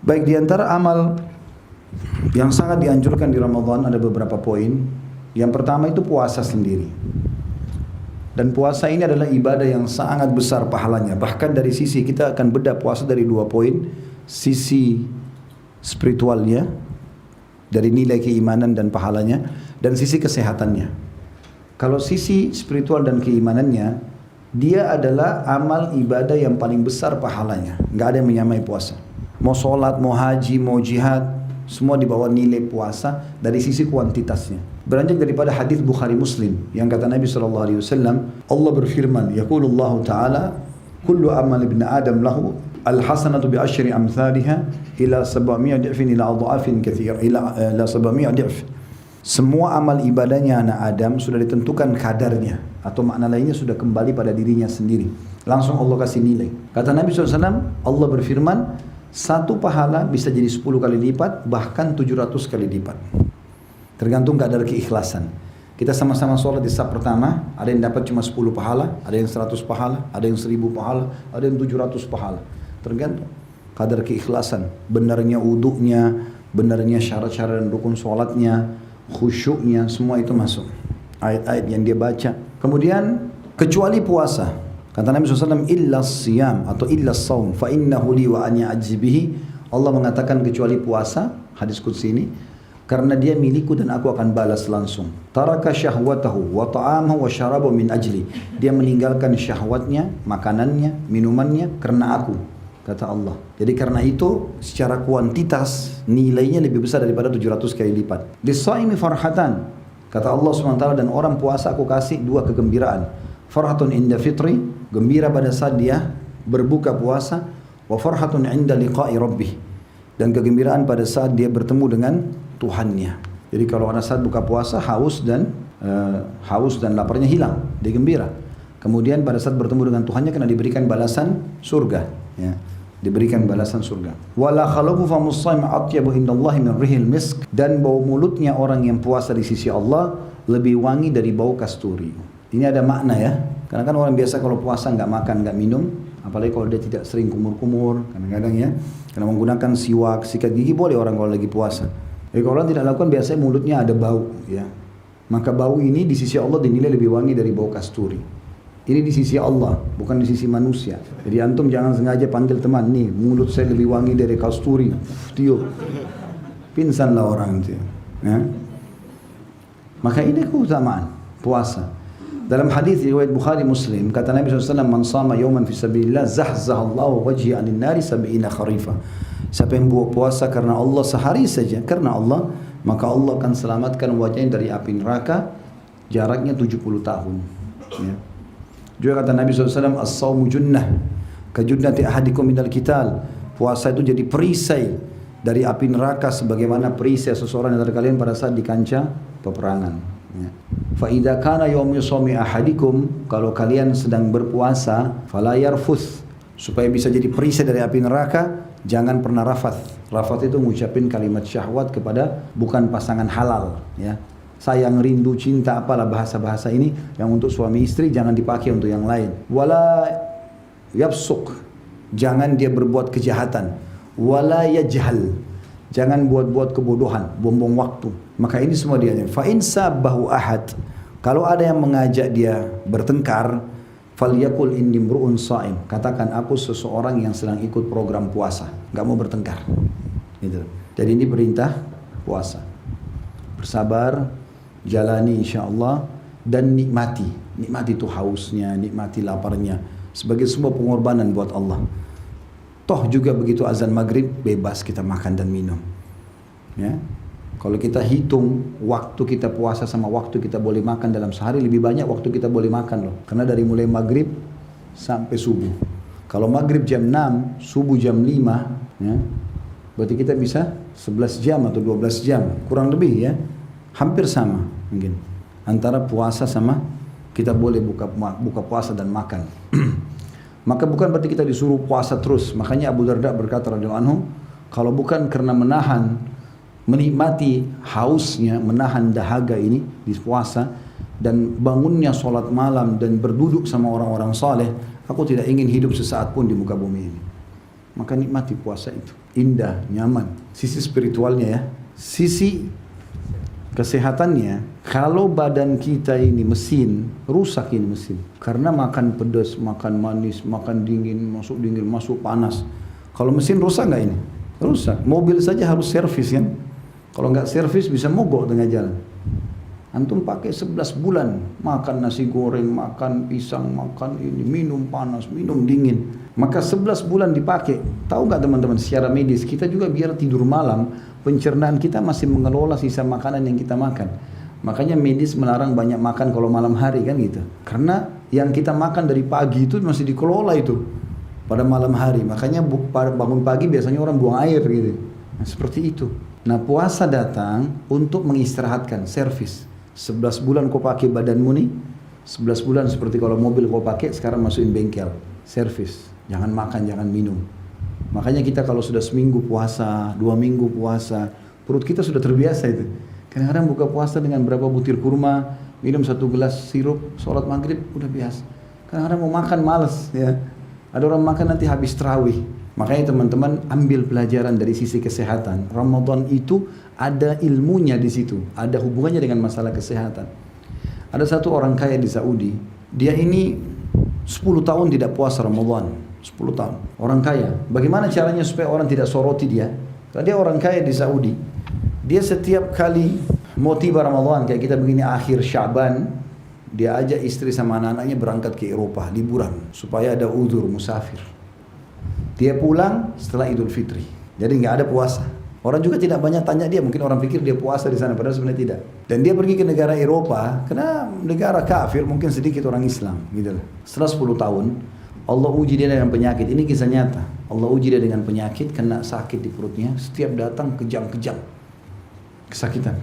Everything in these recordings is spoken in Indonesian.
Baik, di antara amal yang sangat dianjurkan di Ramadan ada beberapa poin. Yang pertama itu puasa sendiri. Dan puasa ini adalah ibadah yang sangat besar pahalanya. Bahkan dari sisi kita akan bedah puasa dari dua poin. Sisi spiritualnya, dari nilai keimanan dan pahalanya, dan sisi kesehatannya. Kalau sisi spiritual dan keimanannya, dia adalah amal ibadah yang paling besar pahalanya. Nggak ada yang menyamai puasa. Mau sholat, mau haji, mau jihad, semua di bawah nilai puasa dari sisi kuantitasnya. Beranjak daripada hadis Bukhari Muslim yang kata Nabi SAW, Allah berfirman, yaqulullahu ta'ala, kullu amal ibn Adam lahu al-hasanatu bi asyri amthaliha ila 700 di'fin ila adhafin katsir ila 700 di'f. Semua amal ibadahnya anak Adam sudah ditentukan kadarnya, atau makna lainnya sudah kembali pada dirinya sendiri. Langsung Allah kasih nilai. Kata Nabi SAW, Allah berfirman, satu pahala bisa jadi 10 kali lipat, bahkan 700 kali lipat. Tergantung kadar keikhlasan. Kita sama-sama sholat di saf pertama, ada yang dapat cuma 10 pahala, ada yang 100 pahala, ada yang 1000 pahala, ada yang 700 pahala. Tergantung kadar keikhlasan, benarnya wudunya, benarnya syarat-syarat dan rukun sholatnya, khusyuknya, semua itu masuk. Ayat-ayat yang dia baca. Kemudian, kecuali puasa. Kata Nabi SAW, illa siyam atau illa saum, fa innahu li wa ani ajzibihi. Allah mengatakan kecuali puasa, hadis qudsi ini, karena dia milikku dan aku akan balas langsung. Taraka syahwatahu wa ta'amahu wa syarabahu min ajli. Dia meninggalkan syahwatnya, makanannya, minumannya karena aku, kata Allah. Jadi karena itu secara kuantitas nilainya lebih besar daripada 700 kali lipat. Lis-shaimi farhatan. Kata Allah SWT, dan orang puasa aku kasih dua kegembiraan. Farhatun inda fitri, gembira pada saat dia berbuka puasa, wa farhatun inda liqa'i rabbih, dan kegembiraan pada saat dia bertemu dengan Tuhannya. Jadi kalau ada saat buka puasa haus dan laparnya hilang, dia gembira. Kemudian pada saat bertemu dengan Tuhannya kena diberikan balasan surga, ya. Diberikan balasan surga. Wala khalaqu famus shaim atyabu indallahi min rihil misk, dan bau mulutnya orang yang puasa di sisi Allah lebih wangi dari bau kasturi. Ini ada makna ya, karena kan orang biasa kalau puasa nggak makan, nggak minum, apalagi kalau dia tidak sering kumur-kumur, kadang-kadang ya, karena menggunakan siwak, sikat gigi boleh orang kalau lagi puasa. Jadi kalau orang tidak lakukan biasanya mulutnya ada bau, ya. Maka bau ini di sisi Allah dinilai lebih wangi dari bau kasturi. Ini di sisi Allah, bukan di sisi manusia. Jadi antum jangan sengaja panggil teman, nih mulut saya lebih wangi dari kasturi, tiup, pingsanlah orang itu. Ya. Maka ini keutamaan puasa. Dalam hadis riwayat Bukhari Muslim, kata Nabi SAW, man sama yawman fi sabilillah zahzahallahu wajhi anin nari sab'ina kharifa. Siapa yang buat puasa karena Allah sehari saja, karena Allah, maka Allah akan selamatkan wajahnya dari api neraka, jaraknya 70 tahun. Ya. Juga kata Nabi SAW, as-sawmu junnah, kajunnati ahadikum minal qital. Puasa itu jadi perisai dari api neraka sebagaimana perisai seseorang dari kalian pada saat di kancah peperangan. Ya. Fa idza kana yawmu shaumi ahadikum, kalau kalian sedang berpuasa, fala yarfuth, supaya bisa jadi perisai dari api neraka, jangan pernah rafath. Rafath itu mengucapin kalimat syahwat kepada bukan pasangan halal, ya. Sayang, rindu, cinta, apalah bahasa-bahasa ini yang untuk suami istri jangan dipakai untuk yang lain. Wala yafsuq, jangan dia berbuat kejahatan. Wala yajhal, jangan buat-buat kebodohan, buang-buang waktu. Maka ini semua dia. Fa in sabbahu ahad, kalau ada yang mengajak dia bertengkar, falyakul inni mru'un shaim, katakan aku seseorang yang sedang ikut program puasa, enggak mau bertengkar. Gitu. Jadi ini perintah puasa. Bersabar, jalani insyaallah, dan nikmati. Nikmati itu hausnya, nikmati laparnya, sebagai sebuah pengorbanan buat Allah. Toh juga begitu azan maghrib bebas kita makan dan minum, ya. Kalau kita hitung waktu kita puasa sama waktu kita boleh makan dalam sehari, lebih banyak waktu kita boleh makan loh. Karena dari mulai maghrib sampai subuh. Kalau maghrib jam 6, subuh jam 5, ya, berarti kita bisa 11 jam atau 12 jam, kurang lebih ya. Hampir sama mungkin antara puasa sama kita boleh buka puasa dan makan. Maka bukan berarti kita disuruh puasa terus. Makanya Abu Darda berkata radhiyallahu anhu, kalau bukan karena menikmati hausnya, menahan dahaga ini di puasa, dan bangunnya sholat malam dan berduduk sama orang-orang saleh, aku tidak ingin hidup sesaat pun di muka bumi ini. Maka nikmati puasa itu. indah, nyaman. Sisi spiritualnya ya. Sisi kesehatannya, kalau badan kita ini mesin, rusak ini mesin. Karena makan pedas, makan manis, makan dingin, masuk panas. Kalau mesin rusak nggak ini? Rusak. Mobil saja harus servis kan? Kalau nggak servis bisa mogok tengah jalan. Antum pakai 11 bulan, makan nasi goreng, makan pisang, makan ini, minum panas, minum dingin. Maka 11 bulan dipakai. Tahu nggak teman-teman, secara medis kita juga biar tidur malam, pencernaan kita masih mengelola sisa makanan yang kita makan. Makanya medis melarang banyak makan kalau malam hari kan gitu. Karena yang kita makan dari pagi itu masih dikelola itu pada malam hari. Makanya bangun pagi biasanya orang buang air gitu. Nah, seperti itu. Nah, puasa datang untuk mengistirahatkan, servis. 11 bulan kau pakai badanmu nih, 11 bulan seperti kalau mobil kau pakai, sekarang masukin bengkel, servis. Jangan makan, jangan minum. Makanya kita kalau sudah seminggu puasa, 2 minggu puasa, perut kita sudah terbiasa itu. Kadang-kadang buka puasa dengan berapa butir kurma, minum 1 gelas sirup, sholat maghrib, udah biasa. Kadang-kadang mau makan males ya. Ada orang makan nanti habis tarawih. Makanya teman-teman ambil pelajaran dari sisi kesehatan. Ramadan itu ada ilmunya di situ, ada hubungannya dengan masalah kesehatan. Ada satu orang kaya di Saudi, dia ini 10 tahun tidak puasa Ramadan, 10 tahun. Orang kaya. Bagaimana caranya supaya orang tidak soroti dia? Karena dia orang kaya di Saudi. Dia setiap kali mau tiba Ramadan kayak kita begini akhir Syaban, dia ajak istri sama anak-anaknya berangkat ke Eropa liburan supaya ada uzur musafir. Dia pulang setelah Idul Fitri. Jadi nggak ada puasa. Orang juga tidak banyak tanya dia, mungkin orang pikir dia puasa di sana, padahal sebenarnya tidak. Dan dia pergi ke negara Eropa, karena negara kafir mungkin sedikit orang Islam, gitu. Setelah 10 tahun, Allah uji dia dengan penyakit. Ini kisah nyata. Allah uji dia dengan penyakit, kena sakit di perutnya, setiap datang kejang-kejang, kesakitan.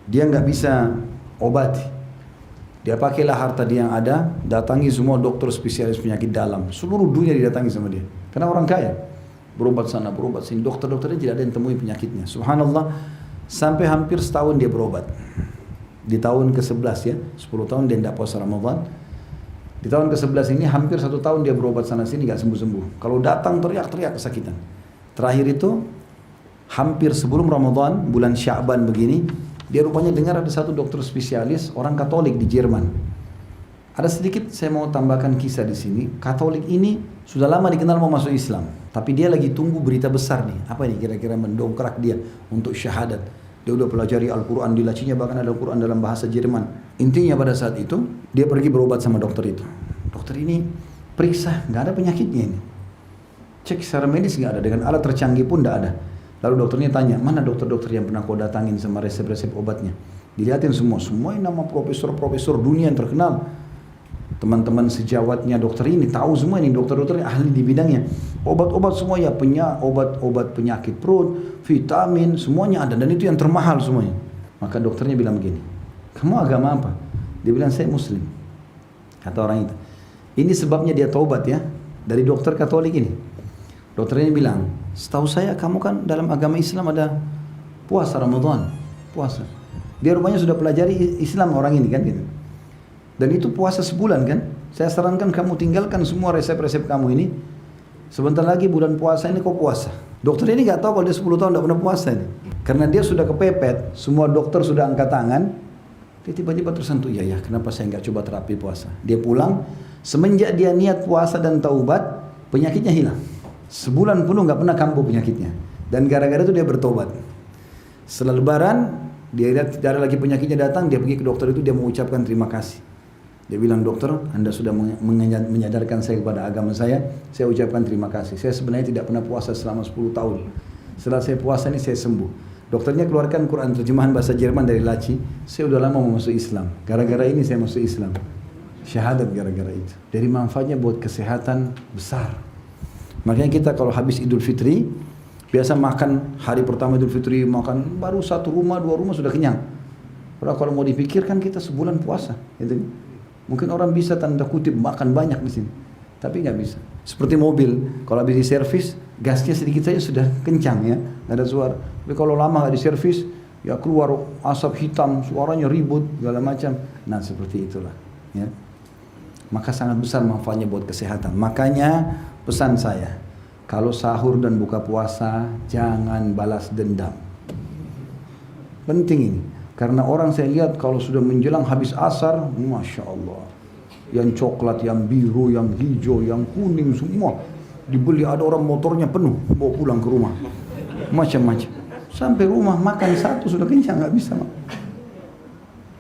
Dia nggak bisa obati. Dia pakailah harta dia yang ada, datangi semua dokter spesialis penyakit dalam. Seluruh dunia didatangi sama dia. Karena orang kaya. Berobat sana, berobat sini. Dokter-dokternya tidak ada yang temui penyakitnya. Subhanallah, sampai hampir setahun dia berobat. Di tahun ke-11 ya, 10 tahun dia tidak puasa Ramadan. Di tahun ke-11 ini hampir 1 tahun dia berobat sana sini gak sembuh-sembuh. Kalau datang teriak-teriak kesakitan. Terakhir itu, hampir sebelum Ramadan, bulan Sya'ban begini, dia rupanya dengar ada satu dokter spesialis, orang Katolik di Jerman. Ada sedikit saya mau tambahkan kisah di sini. Katolik ini sudah lama dikenal mau masuk Islam, tapi dia lagi tunggu berita besar nih. Apa ini kira-kira mendongkrak dia untuk syahadat? Dia udah pelajari Al-Quran, di lacinya bahkan ada Al-Quran dalam bahasa Jerman. Intinya pada saat itu dia pergi berobat sama dokter itu. Dokter ini periksa, nggak ada penyakitnya ini. Cek secara medis nggak ada, dengan alat tercanggih pun nggak ada. Lalu dokternya tanya, mana dokter-dokter yang pernah kau datangin sama resep-resep obatnya? Dilihatin semua ini nama profesor-profesor dunia yang terkenal. Teman-teman sejawatnya dokter ini tahu semua ini, dokter-dokter ahli di bidangnya. Obat-obat semua ya, obat-obat penyakit perut, vitamin, semuanya ada, dan itu yang termahal semuanya. Maka dokternya bilang begini, kamu agama apa? Dia bilang, saya Muslim. Kata orang itu, ini sebabnya dia taubat ya, dari dokter Katolik ini. Dokternya bilang, setahu saya kamu kan dalam agama Islam ada puasa Ramadan, puasa. Dia rupanya sudah pelajari Islam orang ini kan gitu. Dan itu puasa sebulan kan. Saya sarankan kamu tinggalkan semua resep-resep kamu ini. Sebentar lagi bulan puasa ini kau puasa. Dokter ini gak tahu kalau dia 10 tahun tidak pernah puasa ini. Karena dia sudah kepepet, semua dokter sudah angkat tangan. Dia tiba-tiba tersentuh, ya kenapa saya gak coba terapi puasa. Dia pulang, semenjak dia niat puasa dan taubat, penyakitnya hilang. Sebulan penuh gak pernah kambuh penyakitnya. Dan gara-gara itu dia bertobat. Setelah lebaran, dia lihat tidak ada lagi penyakitnya datang, dia pergi ke dokter itu, dia mengucapkan terima kasih. Dia bilang, dokter, Anda sudah menyadarkan saya kepada agama saya ucapkan terima kasih. Saya sebenarnya tidak pernah puasa selama 10 tahun. Setelah saya puasa ini saya sembuh. Dokternya keluarkan Quran terjemahan bahasa Jerman dari laci. Saya udah lama mau masuk Islam. Gara-gara ini saya masuk Islam. Syahadat gara-gara itu. Dari manfaatnya buat kesehatan besar. Makanya kita kalau habis Idul Fitri, biasa makan hari pertama Idul Fitri, makan baru 1 rumah, 2 rumah sudah kenyang. Padahal kalau mau dipikirkan kita sebulan puasa. Gitu. Mungkin orang bisa tanda kutip makan banyak di sini, tapi nggak bisa. Seperti mobil, kalau habis diservis, gasnya sedikit saja sudah kencang ya, nggak ada suara. Tapi kalau lama nggak diservis, ya keluar asap hitam, suaranya ribut, segala macam. Nah seperti itulah. Ya. Maka sangat besar manfaatnya buat kesehatan. Makanya pesan saya, Kalau sahur dan buka puasa, jangan balas dendam. Penting ini. Karena orang saya lihat kalau sudah menjelang habis asar, Masya Allah. Yang coklat, yang biru, yang hijau, yang kuning semua dibeli. Ada orang motornya penuh, bawa pulang ke rumah. Macam-macam. Sampai rumah makan satu sudah kenyang, nggak bisa.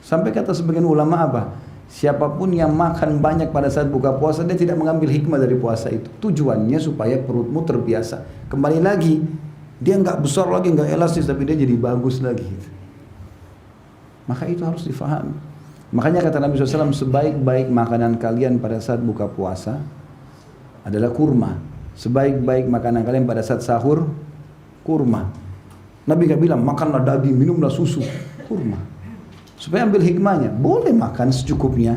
Sampai kata sebagian ulama apa? Siapapun yang makan banyak pada saat buka puasa, dia tidak mengambil hikmah dari puasa itu. Tujuannya supaya perutmu terbiasa. Kembali lagi, dia nggak besar lagi, nggak elastis, tapi dia jadi bagus lagi. Maka itu harus difahami. Makanya kata Nabi SAW, sebaik-baik makanan kalian pada saat buka puasa adalah kurma. Sebaik-baik makanan kalian pada saat sahur, kurma. Nabi nggak bilang makanlah daging, minumlah susu, kurma. Supaya ambil hikmahnya, boleh makan secukupnya.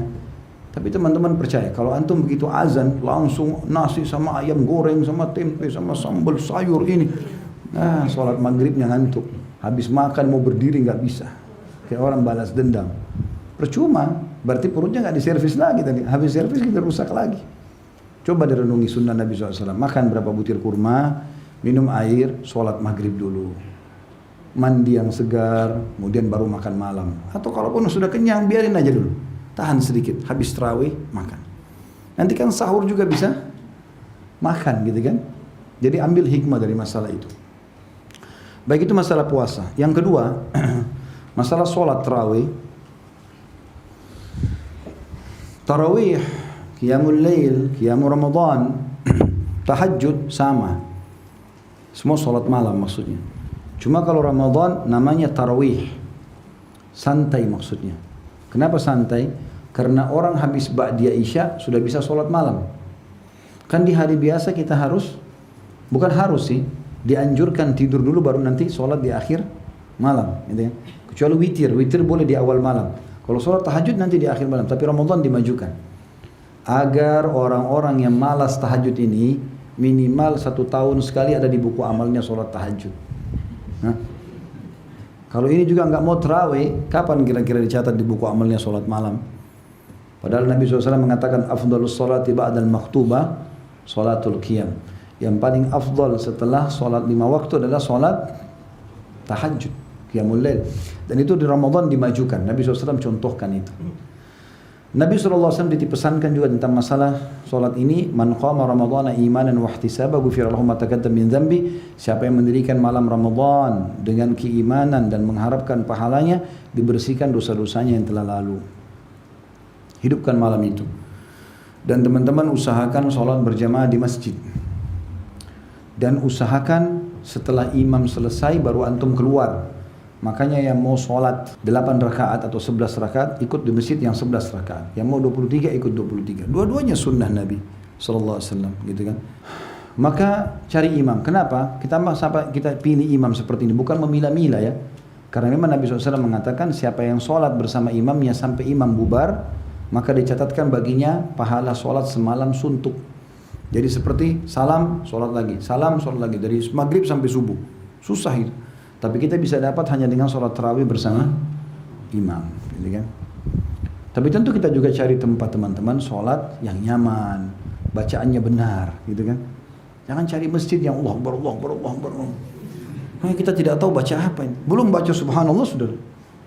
Tapi teman-teman percaya, kalau antum begitu azan, langsung nasi sama ayam goreng, sama tempe, sama sambal, sayur ini. Nah, sholat maghribnya ngantuk. Habis makan mau berdiri nggak bisa. Kayak orang balas dendam. Percuma, berarti perutnya nggak diservis lagi tadi. Habis servis kita rusak lagi. Coba direnungi sunnah Nabi SAW. Makan berapa butir kurma, minum air, sholat maghrib dulu. Mandi yang segar, kemudian baru makan malam. Atau kalaupun sudah kenyang, biarin aja dulu. Tahan sedikit, habis tarawih, makan. Nanti kan sahur juga bisa makan gitu kan. Jadi ambil hikmah dari masalah itu. Baik, itu masalah puasa. Yang kedua, masalah sholat tarawih. Tarawih, qiyamul lail, qiyamul Ramadan, tahajud sama. Semua sholat malam maksudnya. Cuma kalau Ramadan namanya tarawih. Santai maksudnya. Kenapa santai? Karena orang habis ba'diyah isya sudah bisa sholat malam. Kan di hari biasa kita harus, bukan harus sih, dianjurkan tidur dulu baru nanti sholat di akhir malam. Gitu ya. Kecuali witir boleh di awal malam. Kalau sholat tahajud nanti di akhir malam. Tapi Ramadan dimajukan. Agar orang-orang yang malas tahajud ini minimal 1 tahun sekali ada di buku amalnya sholat tahajud. Nah, kalau ini juga nggak mau tarawih, kapan kira-kira dicatat di buku amalnya sholat malam? Padahal Nabi SAW mengatakan afdalus sholati ba'dal maktubah sholatul qiyam. Yang paling afdal setelah sholat 5 waktu adalah sholat tahajud, qiyamul lail. Dan itu di Ramadan dimajukan. Nabi SAW contohkan itu. Nabi SAW dipesankan juga tentang masalah solat ini, man qama ramadhana imanan wa ihtisaba ghufira lahu ma taqaddama min dhanbi. Siapa yang mendirikan malam Ramadan dengan keimanan dan mengharapkan pahalanya, dibersihkan dosa-dosanya yang telah lalu. Hidupkan malam itu. Dan teman-teman usahakan solat berjamaah di masjid. Dan usahakan setelah imam selesai baru antum keluar. Makanya yang mau sholat 8 rakaat atau 11 rakaat ikut di masjid yang 11 rakaat. Yang mau 23 ikut 23. Dua-duanya sunnah Nabi SAW gitu kan. Maka cari imam. Kenapa? Kita pilih imam seperti ini. Bukan memilah-milah ya. Karena memang Nabi SAW mengatakan siapa yang sholat bersama imamnya sampai imam bubar, maka dicatatkan baginya pahala sholat semalam suntuk. Jadi seperti salam, sholat lagi. Salam, sholat lagi. Dari maghrib sampai subuh. Susah itu. Tapi kita bisa dapat hanya dengan sholat tarawih bersama imam, gitu kan? Tapi tentu kita juga cari tempat teman-teman sholat yang nyaman, bacaannya benar, gitu kan? Jangan cari masjid yang Allah Akbar. Nah, kita tidak tahu baca apa ini. Belum baca subhanallah sudah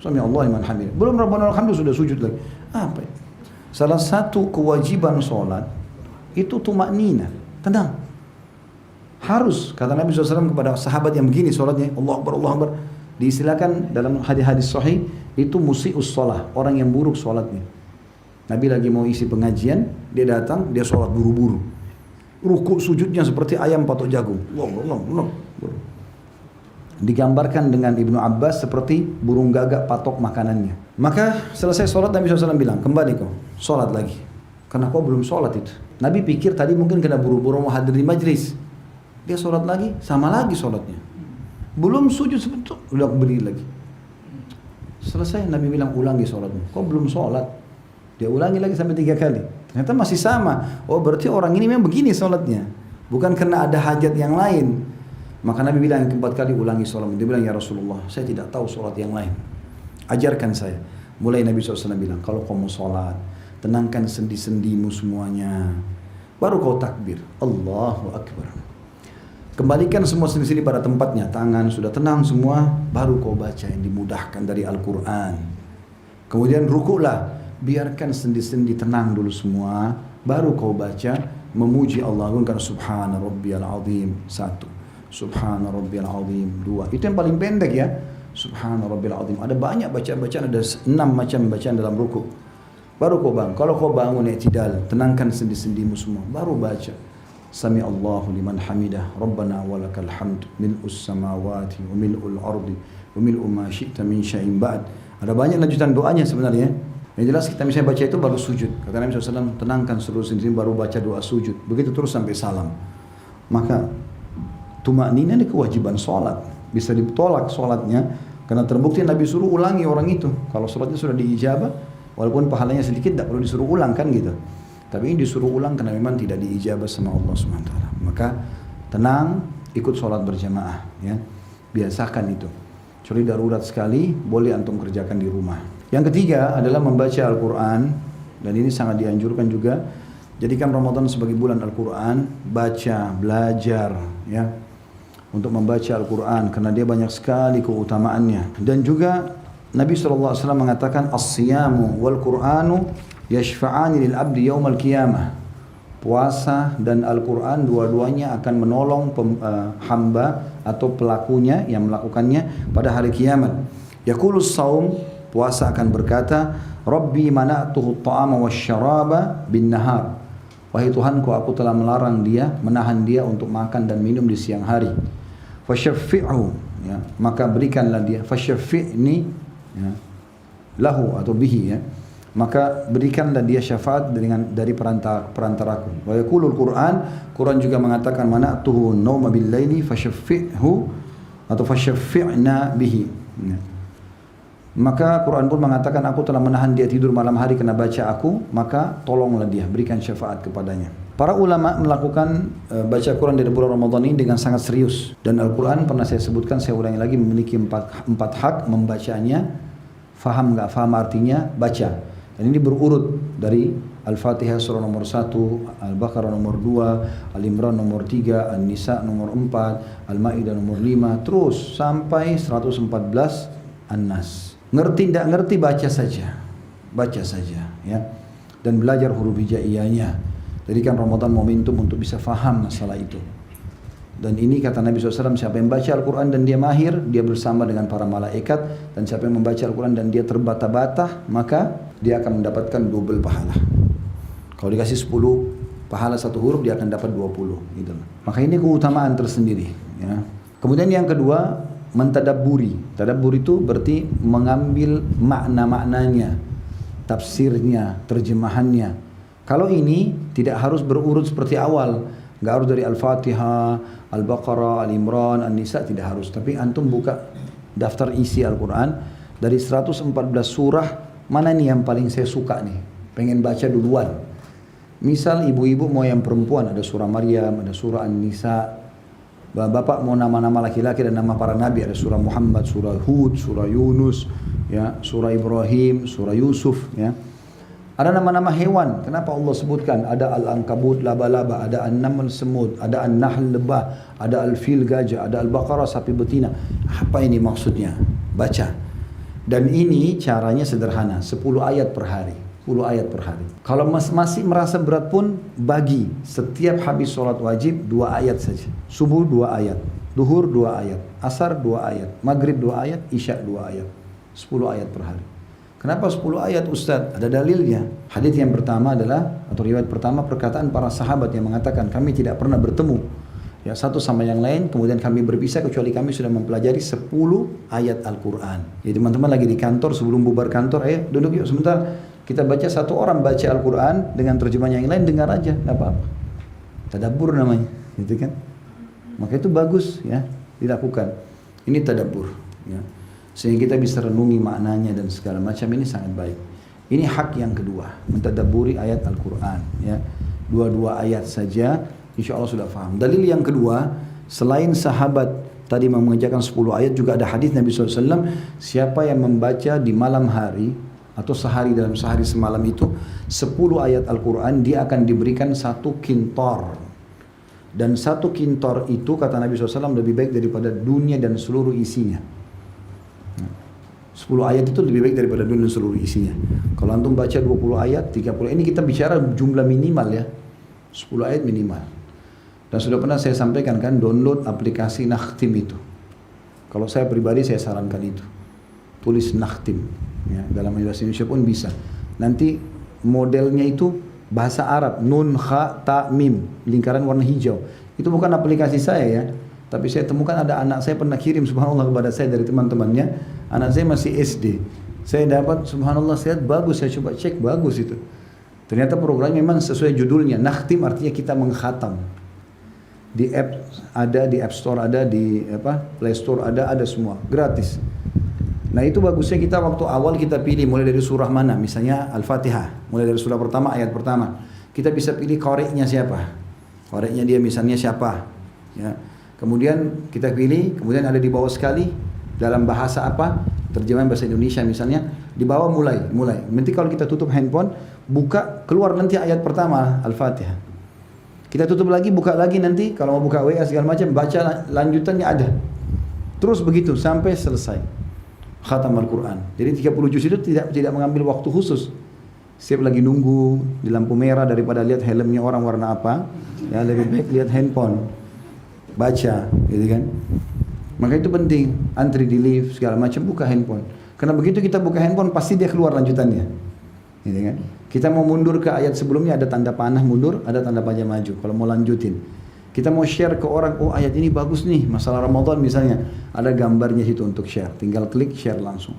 sami Allah liman hamid. Belum rabbana alhamdulillah sudah sujud lagi. Apa ini? Salah satu kewajiban sholat itu tumaknina, tenang. Harus, kata Nabi SAW kepada sahabat yang begini sholatnya, Allah Akbar. Diistilahkan dalam hadis-hadis sahih, itu musi'us sholah, orang yang buruk sholatnya. Nabi lagi mau isi pengajian, dia datang, dia sholat buru-buru. Rukuk sujudnya seperti ayam patok jagung. Allah. Digambarkan dengan Ibnu Abbas seperti burung gagak patok makanannya. Maka selesai sholat Nabi SAW bilang, kembali kau, sholat lagi. Karena kau belum sholat itu. Nabi pikir tadi mungkin kena buru-buru mau hadir di majlis. Dia sholat lagi, sama lagi sholatnya. Belum sujud sebentar, udah berdiri lagi. Selesai Nabi bilang ulangi sholatmu. Kok belum sholat? Dia ulangi lagi sampai 3 kali. Ternyata masih sama. Oh berarti orang ini memang begini sholatnya. Bukan karena ada hajat yang lain. Maka Nabi bilang yang keempat kali ulangi sholatmu. Dia bilang ya Rasulullah, saya tidak tahu sholat yang lain. Ajarkan saya. Mulai Nabi SAW bilang, kalau kau mau sholat, tenangkan sendi-sendimu semuanya. Baru kau takbir. Allahu Akbar. Kembalikan semua sendi-sendi pada tempatnya, tangan sudah tenang semua, baru kau baca yang dimudahkan dari Al-Quran. Kemudian rukuklah, biarkan sendi-sendi tenang dulu semua, baru kau baca memuji Allah. Karena subhana rabbiyal azim, satu, subhana rabbiyal azim, dua. Itu yang paling pendek ya, subhana rabbiyal azim. Ada banyak bacaan-bacaan, ada 6 macam bacaan dalam rukuk. Baru kau bangun. Kalau kau bangun i'tidal, tenangkan sendi-sendimu semua, baru baca Sami Allahu liman hamidah, Rabbana walakal hamd, mil'us samawati wa mil'ul ardi wa mil'u ma syi'ta min syai'in ba'd. Ada banyak lanjutan doanya sebenarnya. Yang jelas kita misalnya baca itu baru sujud. Kata Nabi SAW, tenangkan seluruh sendi baru baca doa sujud. Begitu terus sampai salam. Maka tumaknina ini kewajiban sholat. Bisa ditolak sholatnya karena terbukti Nabi suruh ulangi orang itu. Kalau sholatnya sudah diijabah, walaupun pahalanya sedikit, tak perlu disuruh ulang kan gitu. Tapi ini disuruh ulang karena memang tidak diijabah sama Allah SWT. Maka tenang, ikut sholat berjamaah, ya. Biasakan itu. Kecuali darurat sekali, boleh antum kerjakan di rumah. Yang ketiga adalah membaca Al-Quran, dan ini sangat dianjurkan juga. Jadikan Ramadan sebagai bulan Al-Quran, baca, belajar, ya, untuk membaca Al-Quran karena dia banyak sekali keutamaannya. Dan juga Nabi SAW mengatakan as-siyamu wal Qur'anu yashfa'ani lil abdi yaumal qiyamah. Puasa dan Al-Quran dua-duanya akan menolong hamba atau pelakunya yang melakukannya pada hari kiamat. Yaqulus saum, puasa akan berkata, Rabbi mana'tuhu ta'ama wasyaraba bin nahar. Wahai Tuhanku, aku telah melarang dia, menahan dia untuk makan dan minum di siang hari. Fasyaffi'hu, ya, maka berikanlah dia, fasyaffi'ni, ya, lahu atau bihi, ya, maka berikanlah dia syafaat dari perantaraku. Wa yaqulul Quran juga mengatakan mana'tuhu nauma bil laili fasyaffi'hu atau fasyaffi'na bihi, ya. Maka Quran pun mengatakan aku telah menahan dia tidur malam hari karena baca aku, maka tolonglah dia, berikan syafaat kepadanya. Para ulama melakukan baca Quran di bulan Ramadan ini dengan sangat serius. Dan Al-Quran pernah saya sebutkan, saya ulangi lagi, memiliki empat hak membacanya. Faham nggak faham artinya, baca. Dan ini berurut dari Al-Fatihah surah nomor 1, Al-Baqarah nomor 2, Al-Imran nomor 3, An-Nisa nomor 4, Al-Ma'idah nomor 5, terus sampai 114 An-Nas. Ngerti tidak ngerti baca saja, ya, dan belajar huruf hijaiyahnya. Jadikan Ramadan momentum untuk bisa faham masalah itu. Dan ini kata Nabi SAW, siapa yang baca Al-Quran dan dia mahir, dia bersama dengan para malaikat. Dan siapa yang membaca Al-Quran dan dia terbata-bata, maka dia akan mendapatkan double pahala. Kalau dikasih 10 pahala satu huruf, dia akan dapat 20 gitu. Maka ini keutamaan tersendiri, ya. Kemudian yang kedua, mentadabburi. Tadabbur itu berarti mengambil makna-maknanya, tafsirnya, terjemahannya. Kalau ini tidak harus berurut seperti awal, nggak harus dari Al-Fatihah, Al-Baqarah, Al-Imran, An-Nisa, tidak harus. Tapi antum buka daftar isi Al-Quran, dari 114 surah, mana nih yang paling saya suka nih, pengen baca duluan. Misal ibu-ibu mau yang perempuan, ada surah Maryam, ada surah An-Nisa. Bapak mau nama-nama laki-laki dan nama para nabi, ada surah Muhammad, surah Hud, surah Yunus, ya, surah Ibrahim, surah Yusuf, ya. Ada nama-nama hewan, kenapa Allah sebutkan? Ada Al-Ankabut, laba-laba, ada An-Naml, semut, ada An-Nahl, lebah, ada Al-Fil, gajah, ada Al-Baqarah, sapi betina. Apa ini maksudnya? Baca. Dan ini caranya sederhana, 10 ayat per hari. 10 ayat per hari. Kalau masih merasa berat pun, bagi setiap habis sholat wajib 2 ayat saja. Subuh 2 ayat, duhur 2 ayat, asar 2 ayat, maghrib 2 ayat, isya 2 ayat. 10 ayat per hari. Kenapa 10 ayat Ustaz? Ada dalilnya. Hadits yang pertama adalah, atau riwayat pertama, perkataan para sahabat yang mengatakan kami tidak pernah bertemu, ya, satu sama yang lain, kemudian kami berpisah kecuali kami sudah mempelajari 10 ayat Al-Quran. Jadi teman-teman lagi di kantor, sebelum bubar kantor, duduk yuk sebentar, kita baca, satu orang baca Al-Quran dengan terjemahan yang lain, dengar aja, tidak apa-apa. Tadabbur namanya, gitu kan? Maka itu bagus, ya, dilakukan. Ini tadabbur, ya, sehingga kita bisa renungi maknanya dan segala macam. Ini sangat baik. Ini hak yang kedua, mentadabburi ayat Al-Quran, ya, 2 ayat saja, insya Allah sudah faham. Dalil yang kedua, selain sahabat tadi mengerjakan 10 ayat, juga ada hadis Nabi SAW, siapa yang membaca di malam hari atau sehari, dalam sehari semalam itu 10 ayat Al-Quran, dia akan diberikan 1 kintor. Dan satu kintor itu kata Nabi SAW lebih baik daripada dunia dan seluruh isinya. 10 ayat itu lebih baik daripada dunia dan seluruh isinya. Kalau antum baca 20 ayat, 30, ini kita bicara jumlah minimal ya. 10 ayat minimal. Dan sudah pernah saya sampaikan kan, download aplikasi Nakhtim itu. Kalau saya pribadi saya sarankan itu. Tulis Nakhtim. Ya, dalam bahasa Indonesia pun bisa. Nanti modelnya itu bahasa Arab, nun, kha, ta, mim, lingkaran warna hijau. Itu bukan aplikasi saya ya. Tapi saya temukan ada anak saya pernah kirim subhanallah kepada saya dari teman-temannya. Anak saya masih SD. Saya dapat subhanallah, saya lihat bagus, saya coba cek bagus itu. Ternyata programnya memang sesuai judulnya. Nakhtim artinya kita mengkhatam. Di app ada, di App Store ada, di Play Store ada semua, gratis. Nah itu bagusnya kita waktu awal kita pilih mulai dari surah mana, misalnya Al-Fatihah, mulai dari surah pertama, ayat pertama. Kita bisa pilih qoreknya siapa. Qoreknya dia misalnya siapa. Ya. Kemudian kita pilih, kemudian ada di bawah sekali dalam bahasa apa, terjemahan bahasa Indonesia misalnya, di bawah mulai. Nanti kalau kita tutup handphone, buka keluar nanti ayat pertama Al-Fatihah. Kita tutup lagi, buka lagi nanti kalau mau buka WA segala macam, baca lanjutannya ada. Terus begitu sampai selesai khatam Al-Quran. Jadi 30 juz itu tidak mengambil waktu khusus. Setiap lagi nunggu di lampu merah daripada lihat helmnya orang warna apa, ya lebih baik lihat handphone. Baca, gitu kan? Maka itu penting, antri di lift segala macam, buka handphone. Karena begitu kita buka handphone pasti dia keluar lanjutannya, gitu kan? Kita mau mundur ke ayat sebelumnya ada tanda panah mundur, ada tanda panah maju. Kalau mau lanjutin, kita mau share ke orang, oh ayat ini bagus nih, masalah Ramadan misalnya, ada gambarnya situ untuk share. Tinggal klik share langsung.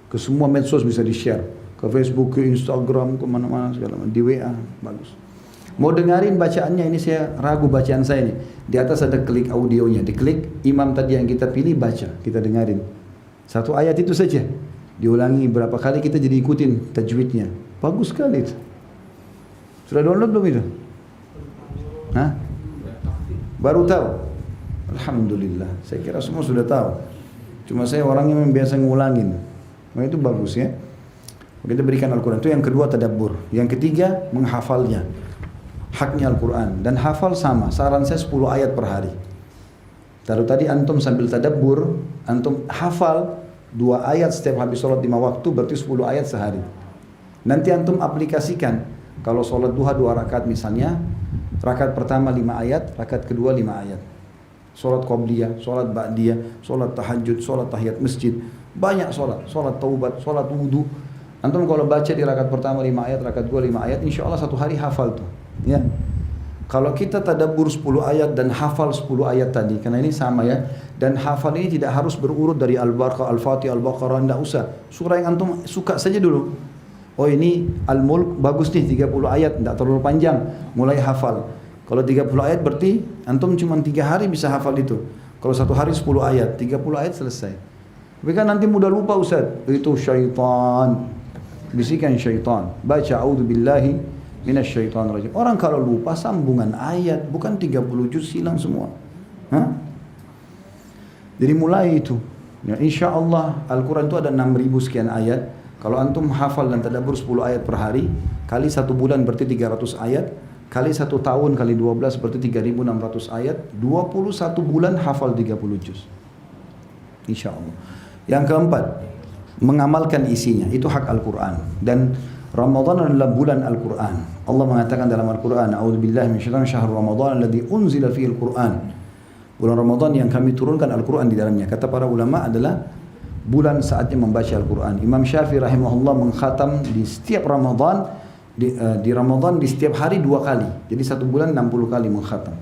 Ke semua medsos bisa di share, ke Facebook, ke Instagram, ke mana-mana segala macam, di WA, bagus. Mau dengarin bacaannya, ini saya ragu bacaan saya nih. Di atas ada klik audionya, diklik imam tadi yang kita pilih baca, kita dengarin. Satu ayat itu saja. Diulangi berapa kali kita jadi ikutin tajwidnya. Bagus sekali itu. Sudah download belum itu? Hah? Baru tahu? Alhamdulillah. Saya kira semua sudah tahu. Cuma saya orangnya memang biasa ngulangin. Nah, itu bagus ya. Kita berikan Al-Quran. Itu yang kedua tadabbur. Yang ketiga menghafalnya. Haknya Al-Quran. Dan hafal sama. Saran saya 10 ayat per hari. Kalau tadi antum sambil tadabbur, antum hafal 2 ayat setiap habis sholat 5 waktu, berarti 10 ayat sehari. Nanti antum aplikasikan. Kalau sholat duha 2 rakaat misalnya, rakaat pertama 5 ayat, rakaat kedua 5 ayat. Sholat qobliyah, sholat ba'diyah, sholat tahajud, sholat tahiyat masjid. Banyak sholat. Sholat taubat, sholat wudu. Antum kalau baca di rakaat pertama 5 ayat, rakaat kedua 5 ayat, insya Allah 1 hari hafal tuh. Ya. Kalau kita tadabbur 10 ayat dan hafal 10 ayat tadi, karena ini sama ya, dan hafal ini tidak harus berurut dari Al-Baqarah, Al-Fatihah, Al-Baqarah, tidak usah. Surah yang antum suka saja dulu. Oh ini Al-Mulk bagus nih 30 ayat, tidak terlalu panjang, mulai hafal. Kalau 30 ayat berarti antum cuma 3 hari bisa hafal itu. Kalau 1 hari 10 ayat, 30 ayat selesai. Tapi kan nanti mudah lupa Ustaz, itu syaitan, bisikan syaitan. Baca a'udzubillahi minasyaitonir rajim. Orang kalau lupa sambungan ayat, bukan 30 juz hilang semua. Hah? Jadi mulai itu. Ya, insya Allah Al-Quran itu ada 6.000 sekian ayat. Kalau antum hafal dan tadabbur 10 ayat per hari, kali 1 bulan berarti 300 ayat, kali 1 tahun kali 12 berarti 3.600 ayat, 21 bulan hafal 30 juz. Insya Allah. Yang keempat, mengamalkan isinya. Itu hak Al-Quran. Dan Ramadan adalah bulan Al-Quran. Allah mengatakan dalam Al-Quran, A'udzubillahi minasyaitonir rajim, syahrul Ramadan alladzi unzila fihil Qur'an. Bulan Ramadan yang kami turunkan Al-Quran di dalamnya. Kata para ulama adalah bulan saatnya membaca Al-Quran. Imam Syafi'i rahimahullah mengkhatam di setiap Ramadan, di Ramadan di setiap hari 2 kali. Jadi 1 bulan 60 kali mengkhatam.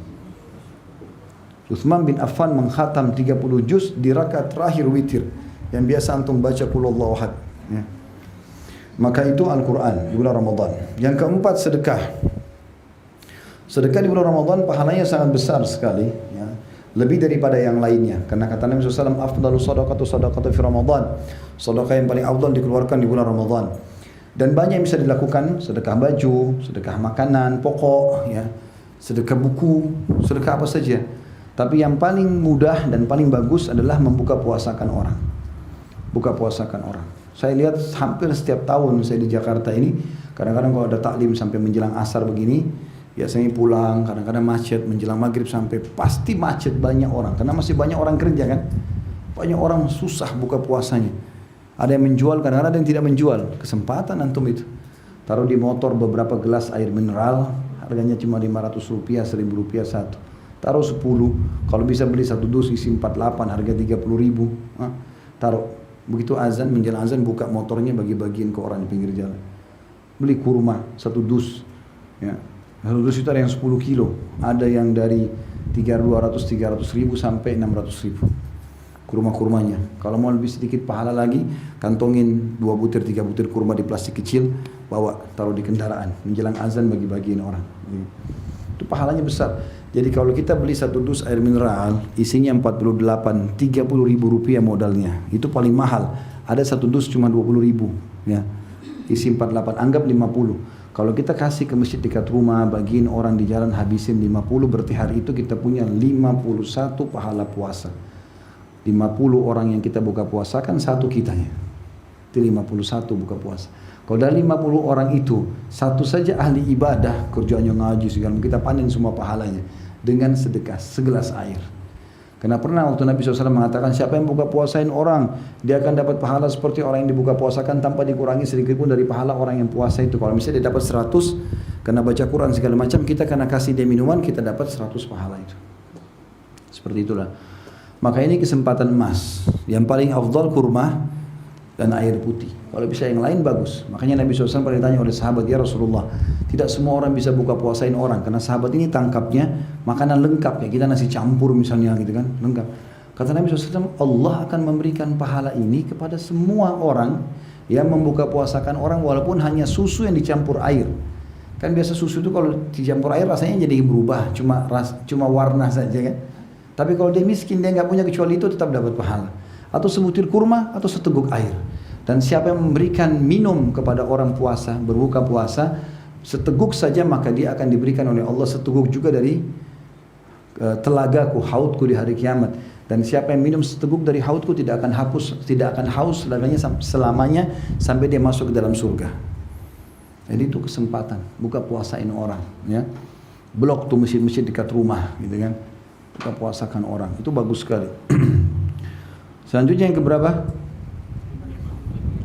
Utsman bin Affan mengkhatam 30 juz di rakaat terakhir witir. Yang biasa antum baca qul huwallahu ahad. Ya. Maka itu Al-Quran di bulan Ramadan. Yang keempat sedekah. Sedekah di bulan Ramadan pahalanya sangat besar sekali. Ya. Lebih daripada yang lainnya. Karena kata Nabi SAW, afdalu sadaqatu fi Ramadan. Sedekah yang paling afdal dikeluarkan di bulan Ramadan. Dan banyak yang bisa dilakukan. Sedekah baju, sedekah makanan, pokok, ya, sedekah buku, sedekah apa saja. Tapi yang paling mudah dan paling bagus adalah membuka puasakan orang. Buka puasakan orang. Saya lihat hampir setiap tahun saya di Jakarta ini, kadang-kadang kalau ada taklim sampai menjelang asar begini, Biasanya pulang, kadang-kadang macet, menjelang maghrib sampai pasti macet banyak orang. Karena masih banyak orang kerja kan. Banyak orang susah buka puasanya. Ada yang menjual, kadang-kadang ada yang tidak menjual. Kesempatan antum itu. Taruh di motor beberapa gelas air mineral, harganya cuma 500 rupiah, 1000 rupiah satu. Taruh 10, kalau bisa beli satu dus isi 48, harga 30 ribu. Taruh, begitu azan, menjelang azan buka motornya bagi-bagiin ke orang di pinggir jalan. Beli kurma, satu dus. Ya. Satu dus itu ada yang 10 kilo, ada yang dari 200-300 ribu sampai 600 ribu. Kurma-kurmanya. Kalau mau lebih sedikit pahala lagi, kantongin 2 butir 3 butir kurma di plastik kecil, bawa taruh di kendaraan, menjelang azan bagi-bagiin orang. Itu pahalanya besar. Jadi kalau kita beli satu dus air mineral, isinya 48, 30 ribu rupiah modalnya. Itu paling mahal. Ada satu dus cuma 20 ribu. Ya. Isi 48, anggap 50. Kalau kita kasih ke masjid dekat rumah, bagiin orang di jalan, habisin 50, berarti hari itu kita punya 51 pahala puasa. 50 orang yang kita buka puasa kan satu kitanya. Itu 51 buka puasa. Kalau dari 50 orang itu, satu saja ahli ibadah, kerjanya ngaji segala, kita panen semua pahalanya dengan sedekah segelas air. Karena pernah waktu Nabi SAW mengatakan, siapa yang buka puasain orang, dia akan dapat pahala seperti orang yang dibuka puasakan tanpa dikurangi sedikit pun dari pahala orang yang puasa itu. Kalau misalnya dia dapat 100, karena baca Quran segala macam, kita karena kasih dia minuman, kita dapat 100 pahala itu. Seperti itulah. Maka ini kesempatan emas. Yang paling afdal kurma dan air putih. Kalau bisa yang lain bagus. Makanya Nabi SAW pernah ditanya oleh sahabat, ya Rasulullah, tidak semua orang bisa buka puasain orang. Karena sahabat ini tangkapnya makanan lengkap. Ya kita nasi campur misalnya gitu kan, lengkap. Kata Nabi SAW, Allah akan memberikan pahala ini kepada semua orang yang membuka puasakan orang walaupun hanya susu yang dicampur air. Kan biasa susu itu kalau dicampur air rasanya jadi berubah, cuma warna saja kan. Tapi kalau dia miskin, dia nggak punya kecuali itu, tetap dapat pahala. Atau sebutir kurma atau seteguk air. Dan siapa yang memberikan minum kepada orang puasa, berbuka puasa, seteguk saja maka dia akan diberikan oleh Allah seteguk juga dari telagaku, haudku di hari kiamat. Dan siapa yang minum seteguk dari haudku tidak akan haus selamanya sampai dia masuk ke dalam surga. Jadi itu kesempatan, buka puasain orang, ya. Blok tuh masjid-masjid dekat rumah, gitu kan. Buka puasakan orang, itu bagus sekali. Selanjutnya yang keberapa?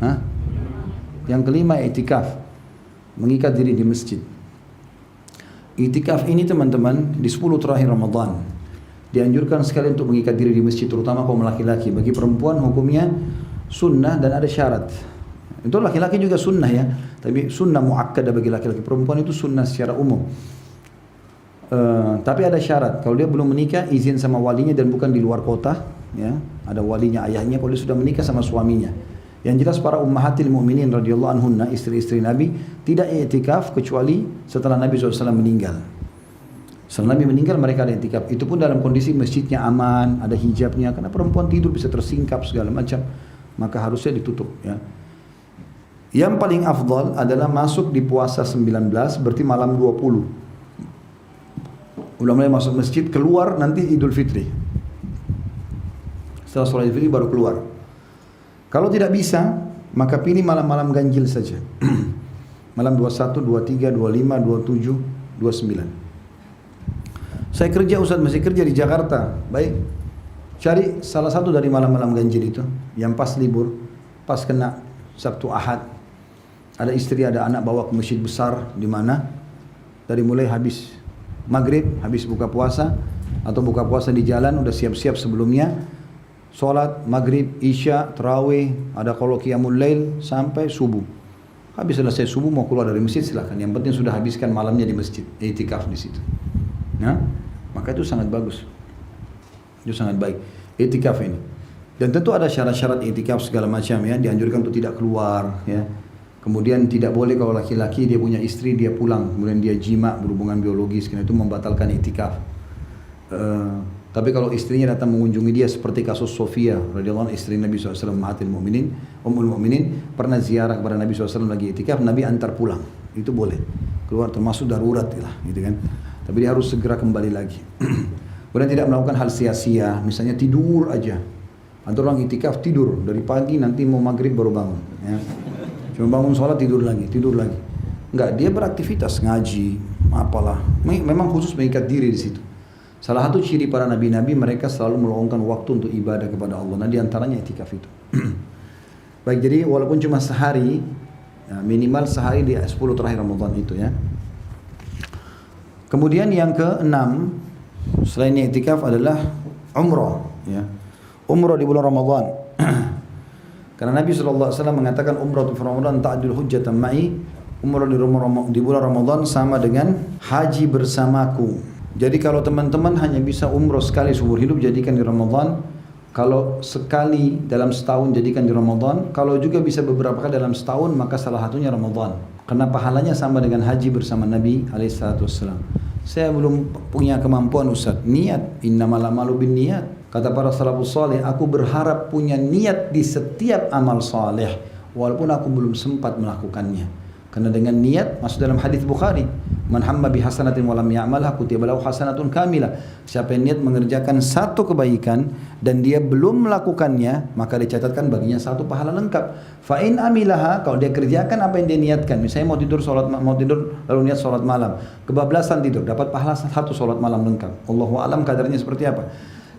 Hah? Yang kelima, i'tikaf, mengikat diri di masjid. I'tikaf ini teman-teman di 10 terakhir Ramadan dianjurkan sekali untuk mengikat diri di masjid, terutama kaum laki-laki. Bagi perempuan hukumnya sunnah dan ada syarat. Itu laki-laki juga sunnah ya, tapi sunnah muakkadah bagi laki-laki. Perempuan itu sunnah secara umum. Tapi ada syarat. Kalau dia belum menikah, izin sama walinya dan bukan di luar kota, ya. Ada walinya, ayahnya. Kalau dia sudah menikah sama suaminya. Yang jelas para ummahatil mu'minin radhiyallahu anhunna, istri-istri Nabi, tidak i'tikaf kecuali setelah Nabi SAW meninggal. Setelah Nabi meninggal mereka ada i'tikaf. Itu pun dalam kondisi masjidnya aman, ada hijabnya. Karena perempuan tidur bisa tersingkap segala macam, maka harusnya ditutup. Ya. Yang paling afdal adalah masuk di puasa 19, berarti malam 20. Udah mulai masuk masjid, keluar nanti Idul Fitri. Setelah sholat Idul Fitri baru keluar. Kalau tidak bisa, maka pilih malam-malam ganjil saja. Malam 21, 23, 25, 27, 29. Saya kerja, Ustaz masih kerja di Jakarta. Baik, cari salah satu dari malam-malam ganjil itu, yang pas libur, pas kena Sabtu Ahad. Ada istri, ada anak, bawa ke masjid besar, di mana dari mulai habis maghrib, habis buka puasa, atau buka puasa di jalan, udah siap-siap sebelumnya, sholat, maghrib, isya, tarawih, ada kalau qiyamul lail sampai subuh. Habis selesai subuh mau keluar dari masjid silakan. Yang penting sudah habiskan malamnya di masjid, i'tikaf di situ. Nah, maka itu sangat bagus. Itu sangat baik. I'tikaf ini. Dan tentu ada syarat-syarat i'tikaf segala macam ya, dianjurkan untuk tidak keluar ya. Kemudian tidak boleh kalau laki-laki dia punya istri dia pulang, kemudian dia jima berhubungan biologis, karena itu membatalkan i'tikaf. Tapi kalau istrinya datang mengunjungi dia seperti kasus Sofia radhiyallahu anha, istri Nabi SAW, ummahatil mu'minin, ummul mu'minin, pernah ziarah kepada Nabi SAW lagi i'tikaf, Nabi antar pulang, itu boleh keluar, termasuk darurat lah, gitu kan. Tapi dia harus segera kembali lagi. Kemudian tidak melakukan hal sia-sia, misalnya tidur aja. Antar orang i'tikaf tidur dari pagi, nanti mau maghrib baru bangun. Ya. Cuma bangun sholat tidur lagi. Enggak, dia beraktivitas ngaji, apalah. Memang khusus mengikat diri di situ. Salah satu ciri para nabi-nabi, mereka selalu meluangkan waktu untuk ibadah kepada Allah. Nah, di antaranya i'tikaf itu. Baik, jadi walaupun cuma sehari, ya, minimal sehari di 10 terakhir Ramadan itu ya. Kemudian yang keenam, selain i'tikaf adalah umrah, ya. Umrah di bulan Ramadan. Karena Nabi SAW mengatakan umrah di Ramadan ta'dil hujjatan ma'i. Umrah di bulan Ramadan sama dengan haji bersamaku. Jadi kalau teman-teman hanya bisa umrah sekali seumur hidup, jadikan di Ramadan. Kalau sekali dalam setahun, jadikan di Ramadan. Kalau juga bisa beberapa kali dalam setahun, maka salah satunya Ramadan. Karena pahalanya sama dengan haji bersama Nabi SAW. Saya belum punya kemampuan Ustaz. Niat, innamal a'malu binniyat. Kata para salafus saleh, aku berharap punya niat di setiap amal saleh, walaupun aku belum sempat melakukannya. Karena dengan niat, masuk dalam hadis Bukhari, man hamma bi hasanatin wa lam ya'malha kutiba lahu hasanatun kamilah. Siapa yang niat mengerjakan satu kebaikan dan dia belum melakukannya, maka dicatatkan baginya satu pahala lengkap. Fa in amilaha, kalau dia kerjakan apa yang dia niatkan, misalnya mau tidur lalu niat salat malam, kebablasan tidur, dapat pahala satu salat malam lengkap. Allahu a'lam kadarnya seperti apa.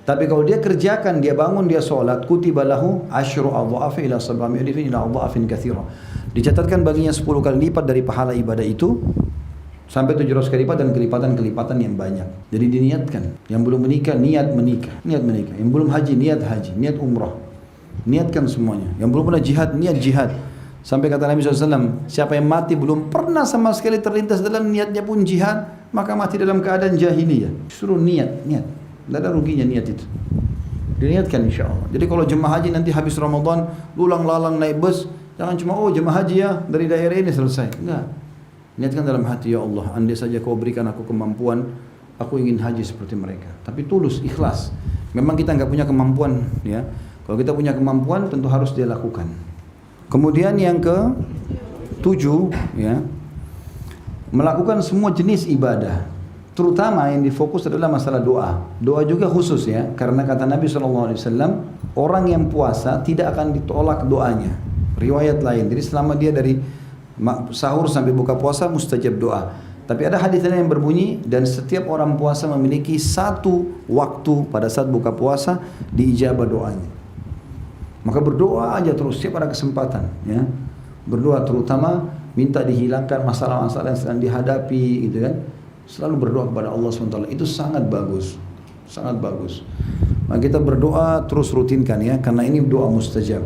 Tapi kalau dia kerjakan, dia bangun, dia sholat, kutiba lahu asyru adha'afi ila sab'ami alifin ila adha'afin katsira. Dicatatkan baginya 10 kali lipat dari pahala ibadah itu sampai 700 kali lipat dan kelipatan-kelipatan yang banyak. Jadi diniatkan. Yang belum menikah, niat menikah. Niat menikah. Yang belum haji, niat umrah. Niatkan semuanya. Yang belum pernah jihad, niat jihad. Sampai kata Nabi SAW, siapa yang mati belum pernah sama sekali terlintas dalam niatnya pun jihad, maka mati dalam keadaan jahiliyah. Suruh niat. Tidak ada ruginya niat itu. Diniatkan insya Allah. Jadi kalau jemaah haji nanti habis Ramadan, lulang lalang naik bus, jangan cuma jemaah haji ya dari daerah ini selesai. Enggak. Niatkan dalam hati, ya Allah, andai saja kau berikan aku kemampuan, aku ingin haji seperti mereka. Tapi tulus, ikhlas. Memang kita nggak punya kemampuan, ya. Kalau kita punya kemampuan, tentu harus dia lakukan. Kemudian yang ke-7, ya, melakukan semua jenis ibadah. Terutama yang difokus adalah masalah doa. Doa juga khusus ya, karena kata Nabi SAW, orang yang puasa tidak akan ditolak doanya. Riwayat lain, jadi selama dia dari sahur sampai buka puasa mustajab doa. Tapi ada hadis lain yang berbunyi, dan setiap orang puasa memiliki satu waktu pada saat buka puasa diijabah doanya. Maka berdoa aja terus setiap ada kesempatan, ya. Berdoa terutama minta dihilangkan masalah-masalah yang sedang dihadapi, gitu kan. Selalu berdoa kepada Allah SWT. Itu sangat bagus. Sangat bagus. Nah, kita berdoa terus rutinkan ya, karena ini doa mustajab.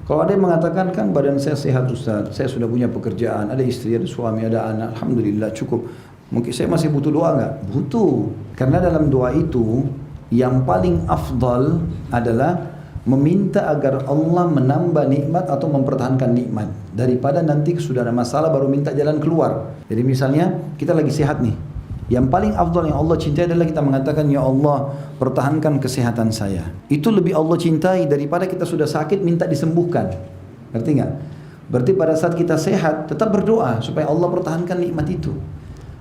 Kalau ada yang mengatakan, kan badan saya sehat Ustaz, saya sudah punya pekerjaan, ada istri, ada suami, ada anak, alhamdulillah cukup. Mungkin saya masih butuh doa enggak? Butuh. Karena dalam doa itu yang paling afdal adalah meminta agar Allah menambah nikmat atau mempertahankan nikmat, daripada nanti sudah ada masalah baru minta jalan keluar. Jadi misalnya kita lagi sehat nih, yang paling afdal yang Allah cintai adalah kita mengatakan, ya Allah pertahankan kesehatan saya. Itu lebih Allah cintai daripada kita sudah sakit minta disembuhkan. Ngerti nggak? Berarti pada saat kita sehat tetap berdoa supaya Allah pertahankan nikmat itu.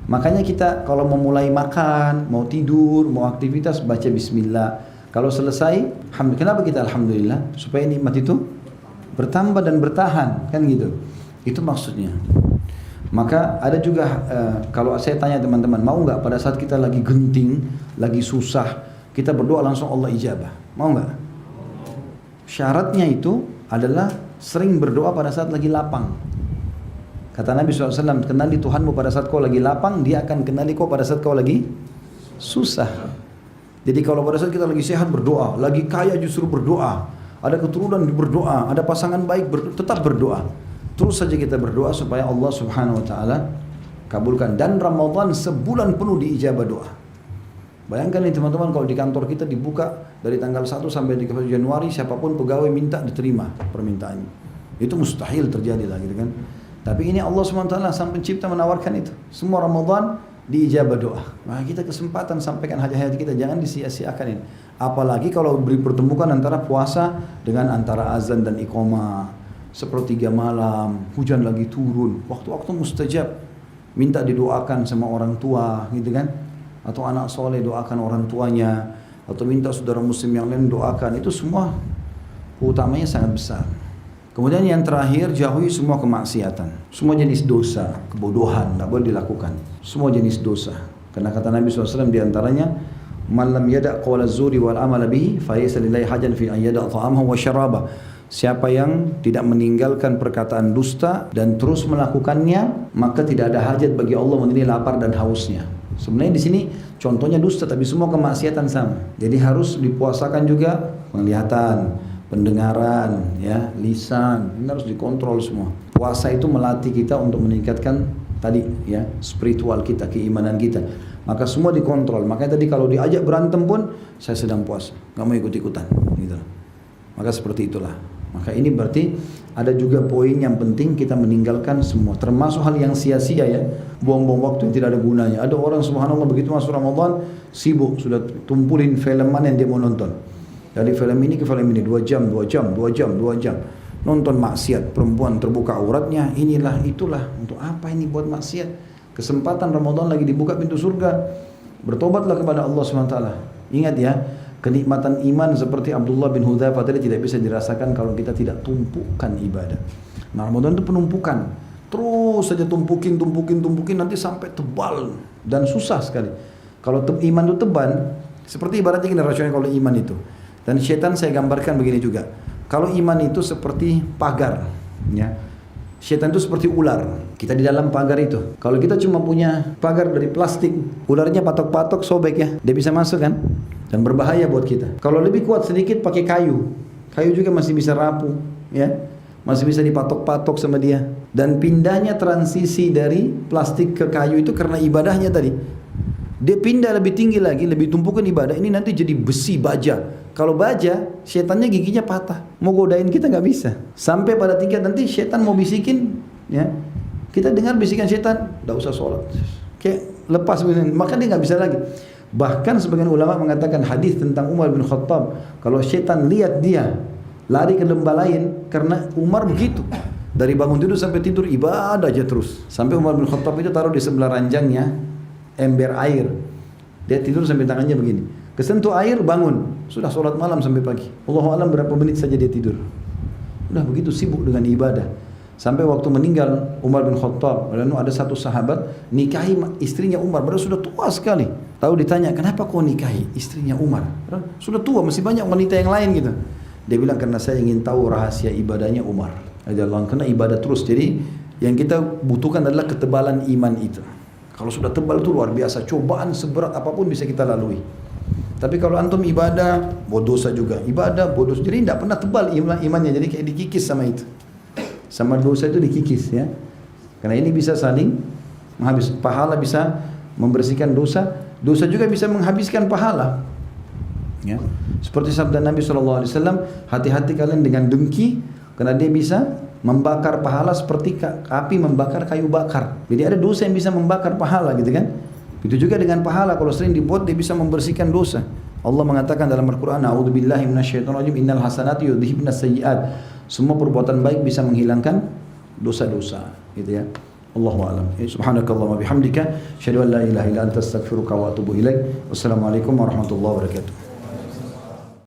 Makanya kita kalau mau mulai makan, mau tidur, mau aktivitas, baca bismillah. Kalau selesai, kenapa kita alhamdulillah? Supaya nikmat itu bertambah dan bertahan, kan gitu. Itu maksudnya. Maka ada juga kalau saya tanya teman-teman, mau nggak pada saat kita lagi genting, lagi susah, kita berdoa langsung Allah ijabah? Mau nggak? Syaratnya itu adalah sering berdoa pada saat lagi lapang. Kata Nabi SAW, kenali Tuhanmu pada saat kau lagi lapang, dia akan kenali kau pada saat kau lagi susah. Jadi kalau pada saat kita lagi sehat berdoa, lagi kaya justru berdoa, ada keturunan berdoa, ada pasangan baik tetap berdoa. Terus saja kita berdoa supaya Allah Subhanahu wa taala kabulkan, dan Ramadan sebulan penuh diijabah doa. Bayangkan nih teman-teman, kalau di kantor kita dibuka dari tanggal 1 sampai 31 Januari, siapapun pegawai minta diterima permintaannya. Itu mustahil terjadi lah gitu kan. Tapi ini Allah Subhanahu wa taala sang pencipta menawarkan itu. Semua Ramadan diijabah doa. Nah, kita kesempatan sampaikan hajat-hajat kita, jangan disia-siakan ini. Apalagi kalau beri pertemukan antara puasa dengan antara azan dan iqamah. Sepertiga malam, hujan lagi turun, waktu-waktu mustajab, minta didoakan sama orang tua, gitu kan? Atau anak soleh doakan orang tuanya, atau minta saudara muslim yang lain doakan. Itu semua utamanya sangat besar. Kemudian yang terakhir, jauhi semua kemaksiatan, semua jenis dosa, kebodohan, tidak boleh dilakukan. Semua jenis dosa. Karena kata Nabi SAW diantaranya, "Man lam yada' qawla zuri wal amala bihi, falaysa lillahi hajan fi an yada' ta'amahu wa syarabah." Siapa yang tidak meninggalkan perkataan dusta dan terus melakukannya, maka tidak ada hajat bagi Allah mengenai lapar dan hausnya. Sebenarnya di sini contohnya dusta, tapi semua kemaksiatan sama. Jadi harus dipuasakan juga penglihatan, pendengaran, ya, lisan, ini harus dikontrol semua. Puasa itu melatih kita untuk meningkatkan tadi, ya, spiritual kita, keimanan kita. Maka semua dikontrol. Makanya tadi kalau diajak berantem pun saya sedang puasa, nggak mau ikut-ikutan, gitu. Maka seperti itulah. Maka ini berarti ada juga poin yang penting, kita meninggalkan semua, termasuk hal yang sia-sia, ya, buang-buang waktu yang tidak ada gunanya. Ada orang subhanallah begitu masuk Ramadan sibuk, sudah tumpulin film mana yang dia mau nonton. Dari film ini ke film ini 2 jam, 2 jam, 2 jam, 2 jam. Nonton maksiat, perempuan terbuka auratnya, inilah itulah. Untuk apa ini buat maksiat? Kesempatan Ramadan lagi dibuka pintu surga. Bertobatlah kepada Allah SWT. Ingat ya, kenikmatan iman seperti Abdullah bin Hudzaifah tadi tidak bisa dirasakan kalau kita tidak tumpukan ibadah. Nah, Ramadan itu penumpukan. Terus saja tumpukin, nanti sampai tebal dan susah sekali. Kalau iman itu tebal, seperti ibaratnya gini rasionalnya kalau iman itu. Dan syaitan saya gambarkan begini juga. Kalau iman itu seperti pagar, ya. Syaitan itu seperti ular. Kita di dalam pagar itu. Kalau kita cuma punya pagar dari plastik, ularnya patok-patok sobek, ya. Dia bisa masuk kan? Dan berbahaya buat kita. Kalau lebih kuat sedikit pakai kayu. Kayu juga masih bisa rapuh, ya. Masih bisa dipatok-patok sama dia. Dan pindahnya transisi dari plastik ke kayu itu karena ibadahnya tadi. Dia pindah lebih tinggi lagi, lebih tumpukan ibadah. Ini nanti jadi besi, baja. Kalau baja, setannya giginya patah. Mau godain kita nggak bisa. Sampai pada tingkat nanti setan mau bisikin, ya. Kita dengar bisikan setan, nggak usah sholat. Kayak lepas, maka dia nggak bisa lagi. Bahkan sebagian ulama mengatakan hadis tentang Umar bin Khattab, kalau setan lihat dia lari ke lembah lain, karena Umar begitu. Dari bangun tidur sampai tidur ibadah aja terus. Sampai Umar bin Khattab itu taruh di sebelah ranjangnya ember air. Dia tidur sampai tangannya begini. Kesentuh air bangun, sudah sholat malam sampai pagi. Allahu a'lam berapa menit saja dia tidur. Udah begitu sibuk dengan ibadah. Sampai waktu meninggal Umar bin Khattab, lalu ada satu sahabat nikahi istrinya Umar, padahal sudah tua sekali. Tahu ditanya, kenapa kau nikahi istrinya Umar? Sudah tua, masih banyak wanita yang lain gitu. Dia bilang, karena saya ingin tahu rahasia ibadahnya Umar. Karena ibadah terus. Jadi yang kita butuhkan adalah ketebalan iman itu. Kalau sudah tebal itu luar biasa, cobaan seberat apapun bisa kita lalui. Tapi kalau antum ibadah, dosa juga. Ibadah, dosa. Jadi tidak pernah tebal imannya, jadi kayak dikikis sama itu. Sama dosa itu dikikis, ya. Karena ini bisa saling menghabis. Pahala bisa membersihkan dosa, dosa juga bisa menghabiskan pahala. Ya. Seperti sabda Nabi SAW, hati-hati kalian dengan dengki, karena dia bisa membakar pahala seperti api membakar kayu bakar. Jadi ada dosa yang bisa membakar pahala, gitu kan? Itu juga dengan pahala, kalau sering dibuat dia bisa membersihkan dosa. Allah mengatakan dalam Al-Quran, "A'udzubillahi minasyaitonirrajim, innal hasanati yudhibnas sayyi'at." Semua perbuatan baik bisa menghilangkan dosa-dosa, gitu ya. Allahu a'lam. Subhanakallahumma bihamdika, asyhadu an la ilaha illa anta astaghfiruka wa atubu ilaik. Wassalamualaikum warahmatullahi wabarakatuh.